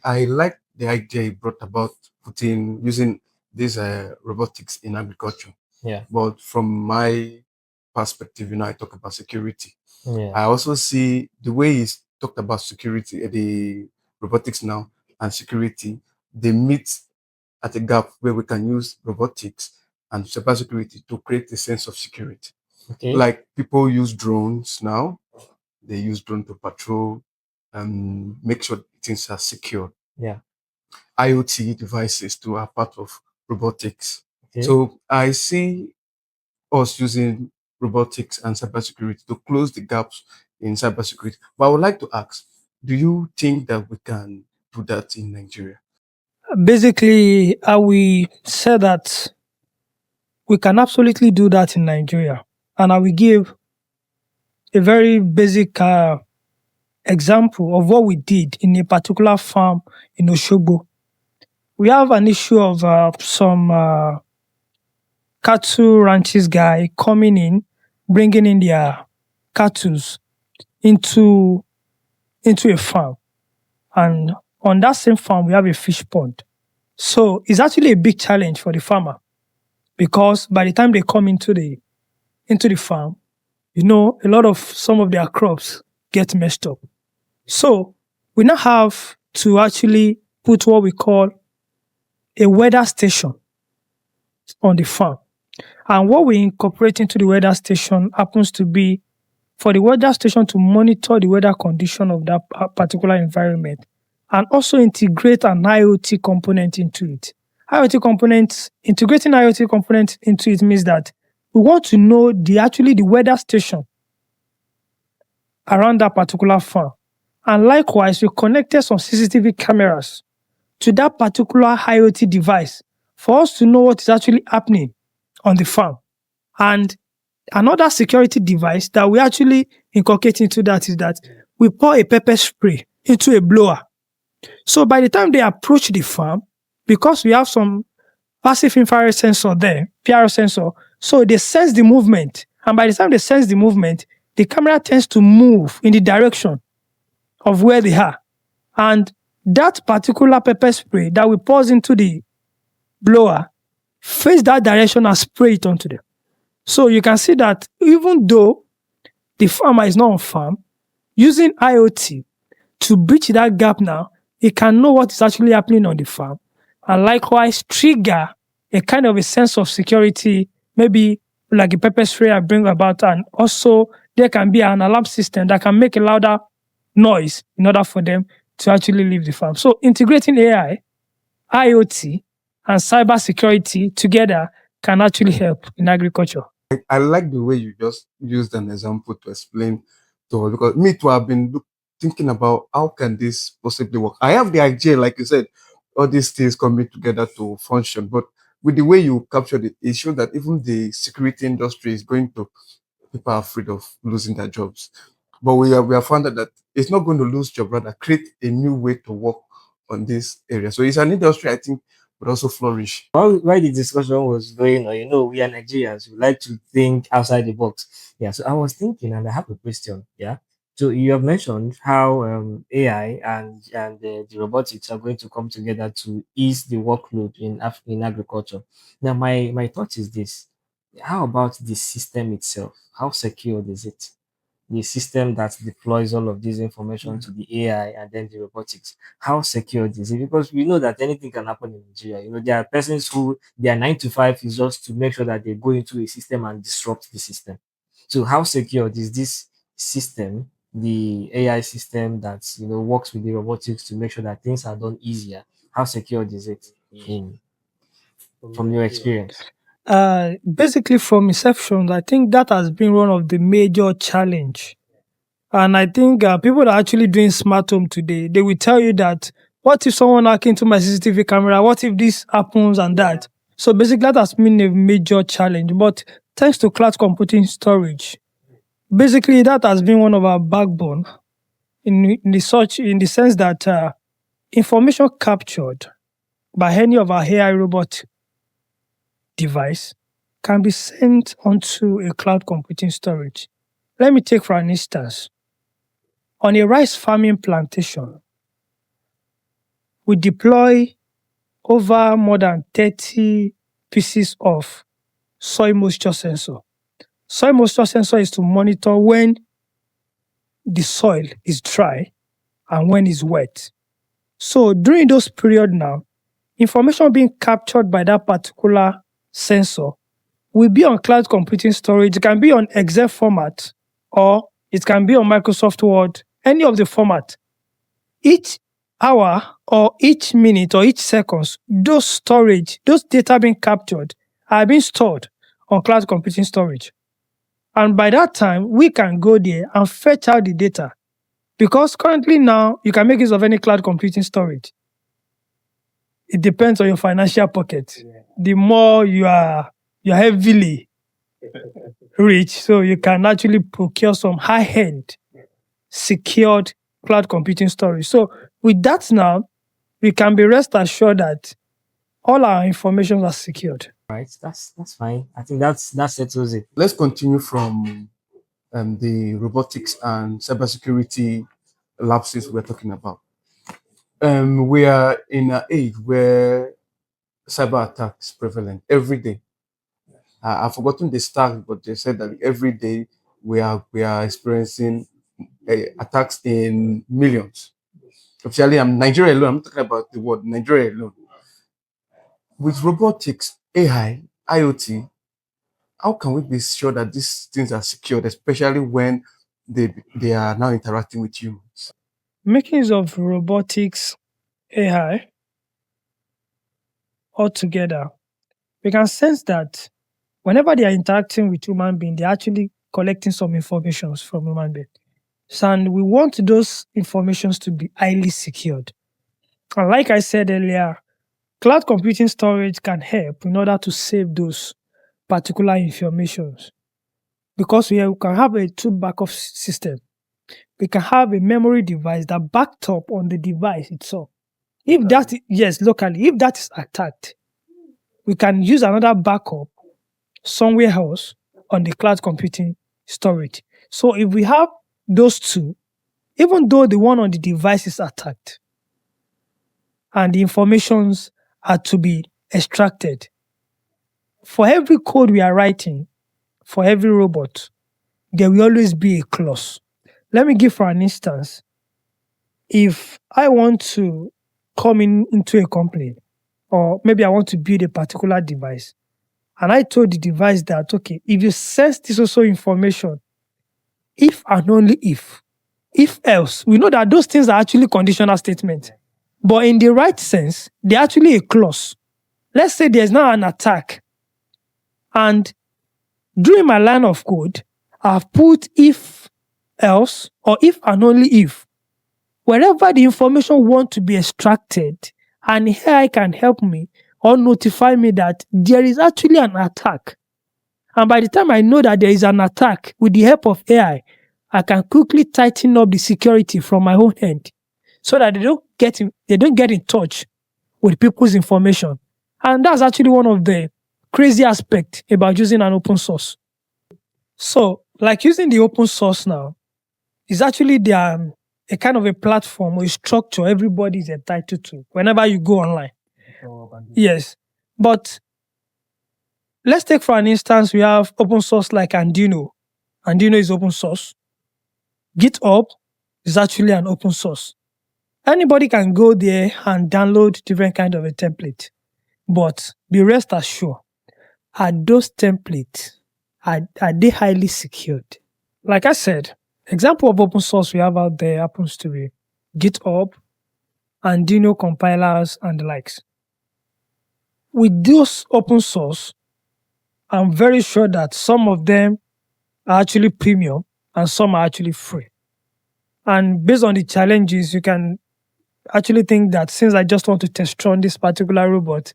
I like the idea you brought about using this robotics in agriculture. Yeah. But from my perspective, I talk about security. Yeah. I also see the way he's talked about security, the robotics now and security, they meet at a gap where we can use robotics and cybersecurity to create a sense of security. Okay. Like people use drones now, they use drone to patrol and make sure things are secure. Yeah. IoT devices too are part of robotics. Okay. So I see us using robotics and cybersecurity to close the gaps in cybersecurity. But I would like to ask, do you think that we can do that in Nigeria? Basically, I will say that we can absolutely do that in Nigeria. And I will give a very basic example of what we did in a particular farm in Oshogbo. We have an issue of some cattle ranches guy coming in, bringing in their cattle into a farm. And on that same farm, we have a fish pond. So it's actually a big challenge for the farmer because by the time they come into the farm, a lot of some of their crops get messed up. So we now have to actually put what we call a weather station on the farm. And what we incorporate into the weather station happens to be for the weather station to monitor the weather condition of that particular environment and also integrate an IoT component into it. Integrating IoT components into it means that we want to know the weather station around that particular farm. And likewise, we connected some CCTV cameras to that particular IoT device for us to know what is actually happening on the farm. And another security device that we actually inculcate into that is that we pour a pepper spray into a blower. So by the time they approach the farm, because we have some passive infrared sensor there, PRO sensor, so they sense the movement. And by the time they sense the movement, the camera tends to move in the direction of where they are. And that particular pepper spray that we pour into the blower face that direction and spray it onto them. So you can see that even though the farmer is not on farm, using IoT to bridge that gap now, it can know what is actually happening on the farm and likewise trigger a kind of a sense of security, maybe like a pepper spray I bring about, and also there can be an alarm system that can make a louder noise in order for them to actually leave the farm. So integrating AI, IoT, and cybersecurity together can actually help in agriculture. I like the way you just used an example to explain to us because me too, I've been thinking about how can this possibly work. I have the idea, like you said, all these things coming together to function, but with the way you captured it, it shows that even the security industry is going to people are afraid of losing their jobs. But we have found out that it's not going to lose job, rather create a new way to work on this area. So it's an industry I think would also flourish. While the discussion was going on, we are Nigerians. We like to think outside the box. Yeah. So I was thinking, and I have a question. Yeah. So you have mentioned how AI and the robotics are going to come together to ease the workload in agriculture. Now, my thought is this: how about the system itself? How secure is it? The system that deploys all of this information to the AI and then the robotics. How secure is it? Because we know that anything can happen in Nigeria. There are persons who their 9 to 5 is just to make sure that they go into a system and disrupt the system. So how secure is this system, the AI system that works with the robotics to make sure that things are done easier? How secure is it in from your experience? Basically, from inception, I think that has been one of the major challenge. And I think people that are actually doing smart home today, they will tell you that what if someone hack into my CCTV camera? What if this happens and that? So basically, that has been a major challenge. But thanks to cloud computing storage, basically that has been one of our backbone in the sense that information captured by any of our AI robot device can be sent onto a cloud computing storage. Let me take for an instance. On a rice farming plantation, we deploy over more than 30 pieces of soil moisture sensor. Soil moisture sensor is to monitor when the soil is dry and when it's wet. So during those periods now, information being captured by that particular sensor will be on cloud computing storage. It can be on Excel format or it can be on Microsoft Word, any of the format. Each hour or each minute or each seconds, those storage, those data being captured are being stored on cloud computing storage. And by that time, we can go there and fetch out the data. Because currently now, you can make use of any cloud computing storage. It depends on your financial pocket. The more you're heavily rich, so you can actually procure some high-end secured cloud computing storage. So with that now, we can be rest assured that all our information are secured. Right, that's fine. I think that settles it. Let's continue from the robotics and cybersecurity lapses we're talking about. We are in an age where cyber attack is prevalent every day. I've forgotten the stats, but they said that every day we are experiencing attacks in millions. Officially, I'm Nigeria alone. I'm talking about the world, Nigeria alone. With robotics, AI, IoT, how can we be sure that these things are secured, especially when they are now interacting with humans? Making use of robotics, AI, altogether, we can sense that whenever they are interacting with human beings, they're actually collecting some information from human beings. And we want those informations to be highly secured. And like I said earlier, cloud computing storage can help in order to save those particular informations. Because we can have a two backup system. We can have a memory device that backed up on the device itself. If that, yes, locally, if that is attacked, we can use another backup somewhere else on the cloud computing storage. So if we have those two, even though the one on the device is attacked and the informations are to be extracted, for every code we are writing, for every robot, there will always be a clause. Let me give for an instance. If I want to come into a company, or maybe I want to build a particular device, and I told the device that, okay, if you sense this also information, if and only if else, we know that those things are actually conditional statements. But in the right sense, they're actually a clause. Let's say there's now an attack. And during my line of code, I've put if else or if and only if. Wherever the information want to be extracted, and AI can help me or notify me that there is actually an attack. And by the time I know that there is an attack, with the help of AI, I can quickly tighten up the security from my own end so that they don't get in touch with people's information. And that's actually one of the crazy aspects about using an open source. So, like using the open source now, is actually a kind of a platform or a structure everybody is entitled to whenever you go online. Yes. But let's take for an instance, we have open source like Arduino. Arduino is open source. GitHub is actually an open source. Anybody can go there and download different kind of a template. But be rest assured, are those templates, are they highly secured? Like I said, example of open source we have out there happens to be GitHub, Arduino compilers, and the likes. With those open source, I'm very sure that some of them are actually premium and some are actually free. And based on the challenges, you can actually think that since I just want to test run this particular robot,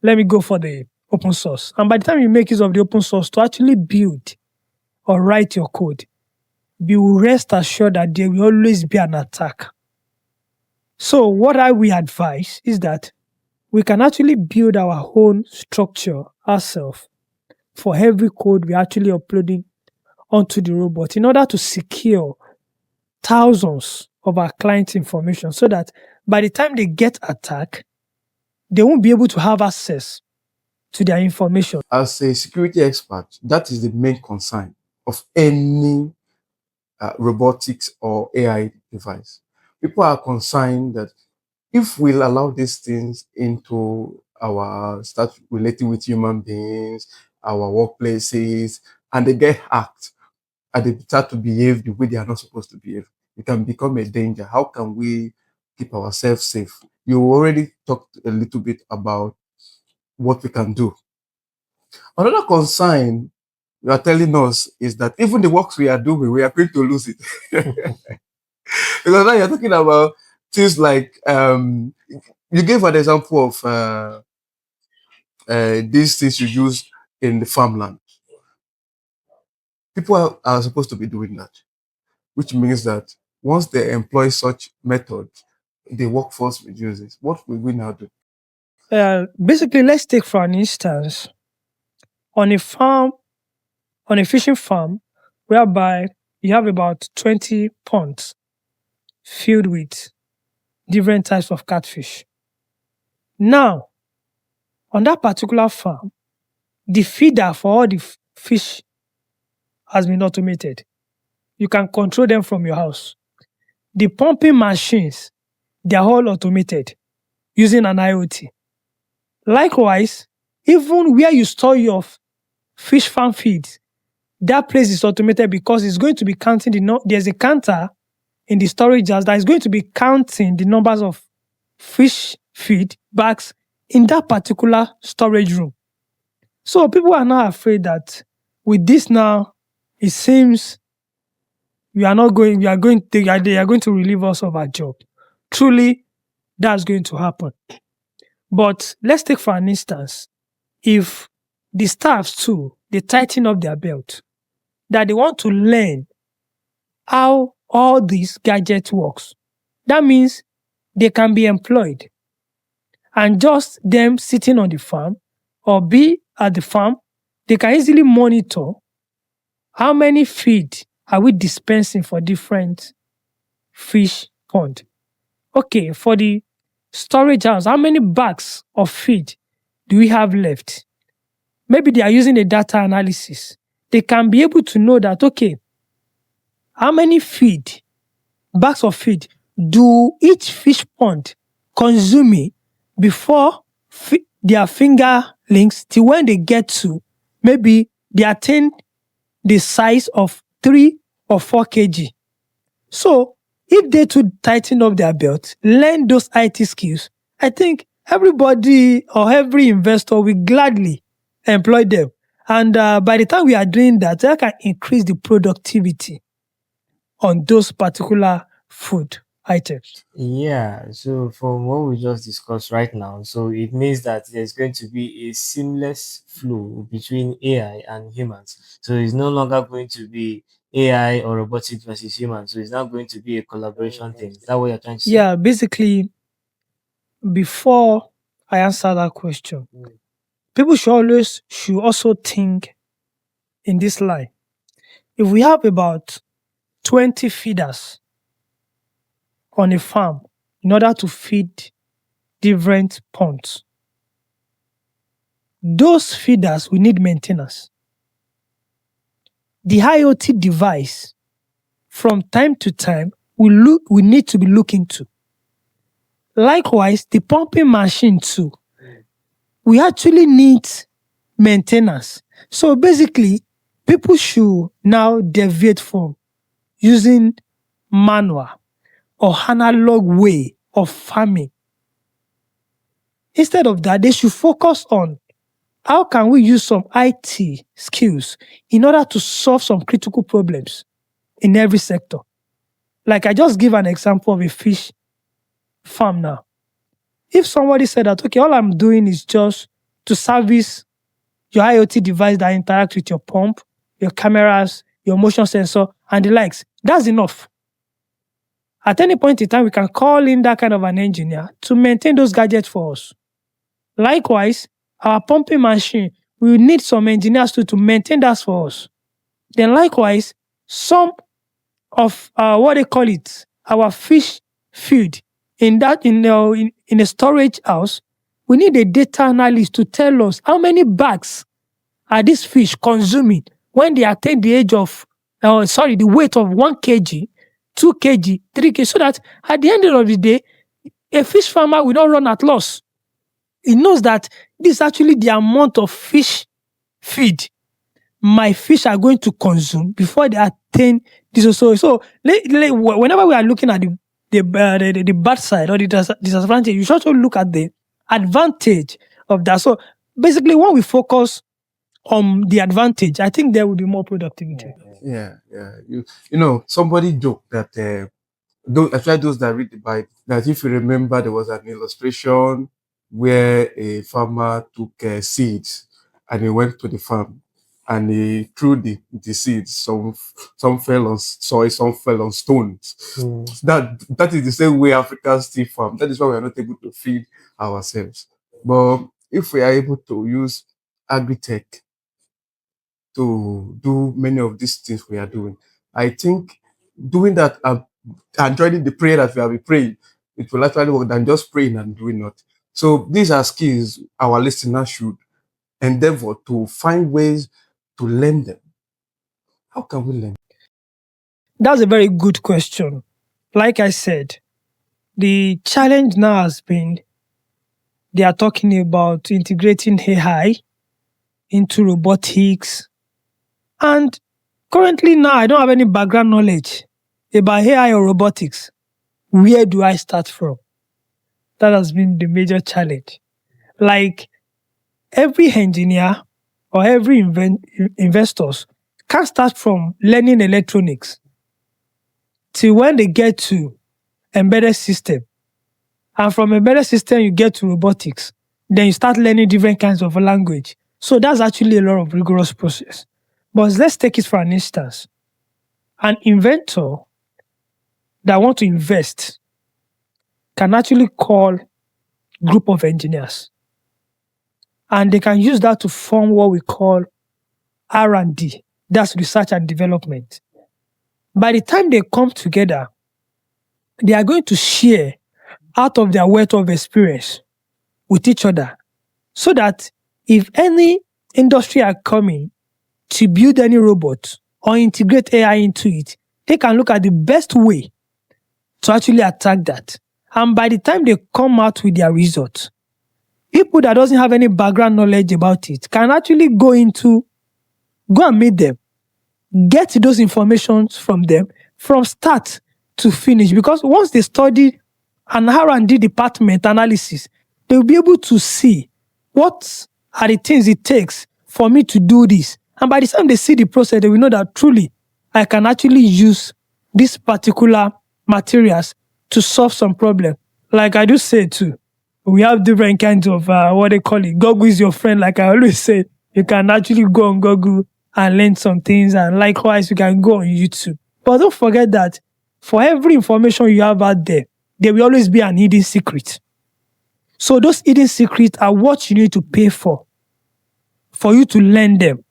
let me go for the open source. And by the time you make use of the open source to actually build or write your code, be rest assured that there will always be an attack. So what I will advise is that we can actually build our own structure ourselves for every code we're actually uploading onto the robot in order to secure thousands of our client information so that by the time they get attacked, they won't be able to have access to their information. As a security expert, that is the main concern of any robotics or AI device. People are concerned that if we'll allow these things into our start relating with human beings, our workplaces, and they get hacked and they start to behave the way they are not supposed to behave, it can become a danger. How can we keep ourselves safe? You already talked a little bit about what we can do. Another concern you are telling us is that even the works we are doing, we are going to lose it. Because now you're talking about things like you gave an example of these things you use in the farmland. People are supposed to be doing that, which means that once they employ such methods, the workforce reduces. What will we now do? Basically, let's take for an instance on a farm, on a fishing farm, whereby you have about 20 ponds filled with different types of catfish. Now, on that particular farm, the feeder for all the fish has been automated. You can control them from your house. The pumping machines, they are all automated using an IoT. Likewise, even where you store your fish farm feeds, that place is automated because it's going to be counting there's a counter in the storage house that is going to be counting the numbers of fish feed bags in that particular storage room. So people are now afraid that with this now, it seems they are going to relieve us of our job. Truly, that's going to happen. But let's take for an instance, if the staffs too, they tighten up their belt, that they want to learn how all these gadgets works. That means they can be employed, and just them sitting on the farm or be at the farm, they can easily monitor how many feed are we dispensing for different fish pond. Okay, for the storage house, how many bags of feed do we have left? Maybe they are using a data analysis. They can be able to know that, okay, how many bags of feed do each fish pond consume before their finger links till when they get to maybe they attain the size of 3 or 4 kg. So if they to tighten up their belt, learn those IT skills, I think everybody or every investor will gladly employ them. And by the time we are doing that, that can increase the productivity on those particular food items. Yeah, so from what we just discussed right now, so it means that there's going to be a seamless flow between AI and humans. So it's no longer going to be AI or robotics versus humans. So it's now going to be a collaboration thing. Is that what you're trying to say? Yeah, basically, before I answer that question, people should also think in this line. If we have about 20 feeders on a farm in order to feed different ponds, those feeders will need maintenance. The IoT device, from time to time, we need to be looking to. Likewise, the pumping machine too, we actually need maintenance. So basically, people should now deviate from using manual or analog way of farming. Instead of that, they should focus on how can we use some IT skills in order to solve some critical problems in every sector. Like I just give an example of a fish farm now. If somebody said that, okay, all I'm doing is just to service your IoT device that interacts with your pump, your cameras, your motion sensor, and the likes, that's enough. At any point in time, we can call in that kind of an engineer to maintain those gadgets for us. Likewise, our pumping machine, we will need some engineers to maintain that for us. Then likewise, some of what they call it, our fish feed in a storage house, we need a data analyst to tell us how many bags are these fish consuming when they attain the age of, the weight of 1 kg, 2 kg, 3 kg, so that at the end of the day, a fish farmer will not run at loss. He knows that this is actually the amount of fish feed my fish are going to consume before they attain this. Whenever we are looking at the bad side or the disadvantage, you should also look at the advantage of that. So basically, when we focus on the advantage, I think there will be more productivity. Yeah, yeah. Somebody joked that especially those that read the Bible, that if you remember, there was an illustration where a farmer took seeds and he went to the farm and he threw the seeds. Some fell on soil, some fell on stones. That is the same way Africans still farm. That is why we are not able to feed ourselves. But if we are able to use agri-tech to do many of these things we are doing, I think doing that and joining the prayer that we have been praying, it will actually work than just praying and doing not. So these are skills our listeners should endeavor to find ways to learn them. How can we learn? That's a very good question. Like I said, the challenge now has been they are talking about integrating AI into robotics. And currently now, I don't have any background knowledge about AI or robotics. Where do I start from? That has been the major challenge. Like every engineer or every investors can start from learning electronics till when they get to embedded system. And from embedded system, you get to robotics. Then you start learning different kinds of language. So that's actually a lot of rigorous process. But let's take it for an instance. An inventor that want to invest can actually call group of engineers, and they can use that to form what we call R&D. That's research and development. By the time they come together, they are going to share out of their wealth of experience with each other, so that if any industry are coming to build any robot or integrate AI into it, they can look at the best way to actually attack that. And by the time they come out with their results, people that doesn't have any background knowledge about it can actually go and meet them, get those informations from them from start to finish. Because once they study an R&D department analysis, they will be able to see what are the things it takes for me to do this. And by the time they see the process, they will know that truly I can actually use these particular materials to solve some problem. Like I do say too, we have different kinds of what they call it. Google is your friend. Like I always say, you can actually go on Google and learn some things, and likewise you can go on YouTube. But don't forget that for every information you have out there will always be an hidden secret. So those hidden secrets are what you need to pay for you to learn them.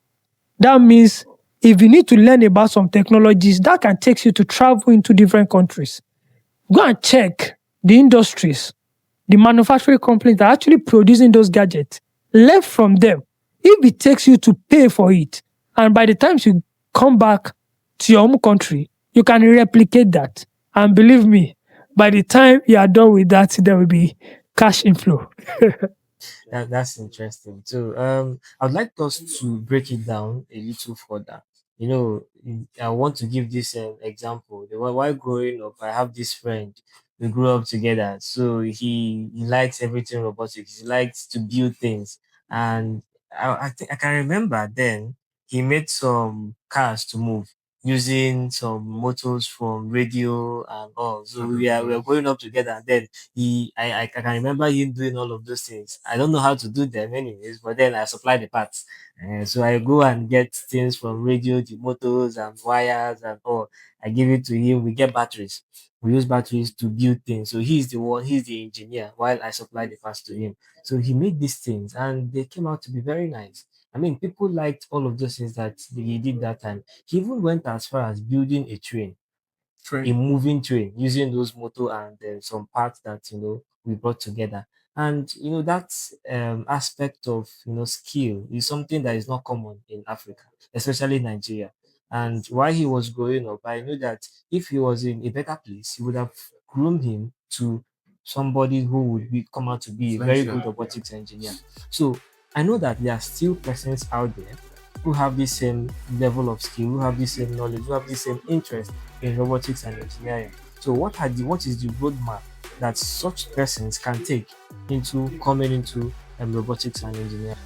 That means if you need to learn about some technologies, that can take you to travel into different countries. Go and check the industries, the manufacturing companies that are actually producing those gadgets. Learn from them. If it takes you to pay for it, and by the time you come back to your home country, you can replicate that. And believe me, by the time you are done with that, there will be cash inflow. That's interesting. So I would like us to break it down a little further. I want to give this example. While growing up, I have this friend. We grew up together. So he likes everything robotics. He likes to build things. And I think I can remember then he made some cars to move using some motors from radio and all. So we are growing up together. And then I can remember him doing all of those things. I don't know how to do them anyways, but then I supply the parts. So I go and get things from radio, the motors and wires and all. I give it to him. We get batteries. We use batteries to build things. So he's the engineer while I supply the parts to him. So he made these things and they came out to be very nice. I mean, people liked all of those things that he did that time. He even went as far as building a train. a Train. moving train using those motor and some parts that we brought together. And that aspect of skill is something that is not common in Africa, especially Nigeria. And while he was growing up, I knew that if he was in a better place, he would have groomed him to somebody who would come out to be a very Influential. good Yeah. robotics engineer. So I know that there are still persons out there who have the same level of skill, who have the same knowledge, who have the same interest in robotics and engineering. So what is the roadmap that such persons can take into coming into robotics and engineering?